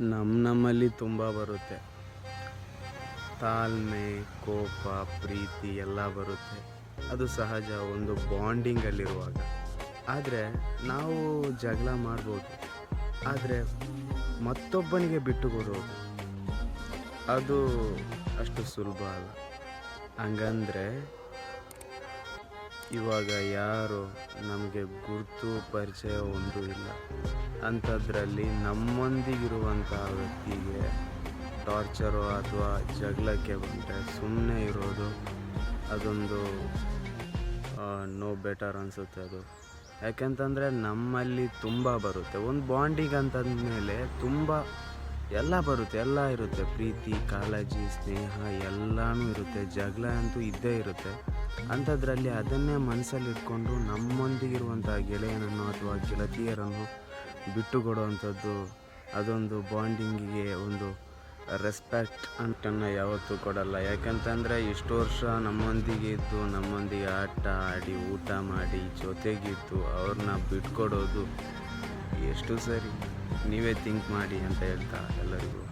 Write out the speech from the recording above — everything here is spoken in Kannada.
ನಮ್ಮಲ್ಲಿ ತುಂಬ ಬರುತ್ತೆ. ತಾಳ್ಮೆ, ಕೋಪ, ಪ್ರೀತಿ ಎಲ್ಲ ಬರುತ್ತೆ. ಅದು ಸಹಜ ಒಂದು ಬಾಂಡಿಂಗಲ್ಲಿರುವಾಗ. ಆದರೆ ನಾವು ಜಗಳ ಮಾಡ್ಬೋದು, ಆದರೆ ಮತ್ತೊಬ್ಬನಿಗೆ ಬಿಟ್ಟು ಕೊಡೋದು ಅದು ಅಷ್ಟು ಸುಲಭ ಅಲ್ಲ. ಹಂಗಂದರೆ ಇವಾಗ ಯಾರು ನಮಗೆ ಗುರುತು ಪರಿಚಯ ಒಂದು ಇಲ್ಲ ಅಂಥದ್ರಲ್ಲಿ ನಮ್ಮೊಂದಿಗಿರುವಂತಹ ವ್ಯಕ್ತಿಗೆ ಟಾರ್ಚರು ಅಥವಾ ಜಗಳಕ್ಕೆ ಬಂದರೆ ಸುಮ್ಮನೆ ಇರೋದು ಅದೊಂದು ನೋ ಬೆಟರ್ ಅನಿಸುತ್ತೆ ಅದು. ಯಾಕೆಂತಂದರೆ ನಮ್ಮಲ್ಲಿ ತುಂಬ ಬರುತ್ತೆ. ಒಂದು ಬಾಂಡಿಂಗ್ ಅಂತಂದಮೇಲೆ ತುಂಬ ಎಲ್ಲ ಬರುತ್ತೆ, ಎಲ್ಲ ಇರುತ್ತೆ. ಪ್ರೀತಿ, ಕಾಳಜಿ, ಸ್ನೇಹ ಎಲ್ಲನೂ ಇರುತ್ತೆ. ಜಗಳ ಅಂತೂ ಇದ್ದೇ ಇರುತ್ತೆ. ಅಂಥದ್ರಲ್ಲಿ ಅದನ್ನೇ ಮನಸ್ಸಲ್ಲಿಟ್ಕೊಂಡು ನಮ್ಮೊಂದಿಗಿರುವಂಥ ಗೆಳೆಯನನ್ನು ಅಥವಾ ಗೆಳತಿಯರನ್ನು ಬಿಟ್ಟು ಕೊಡುವಂಥದ್ದು ಅದೊಂದು ಬಾಂಡಿಂಗಿಗೆ ಒಂದು ರೆಸ್ಪೆಕ್ಟ್ ಅಂತನ್ನು ಯಾವತ್ತೂ ಕೊಡಲ್ಲ. ಯಾಕಂತಂದರೆ ಇಷ್ಟು ವರ್ಷ ನಮ್ಮೊಂದಿಗೆ ಇದ್ದು ನಮ್ಮೊಂದಿಗೆ ಆಟ ಆಡಿ ಊಟ ಮಾಡಿ ಜೊತೆಗಿದ್ದು ಅವ್ರನ್ನ ಬಿಟ್ಕೊಡೋದು ಎಷ್ಟು ಸರಿ, ನೀವೇ ಥಿಂಕ್ ಮಾಡಿ ಅಂತ ಹೇಳ್ತಾ ಎಲ್ಲರಿಗೂ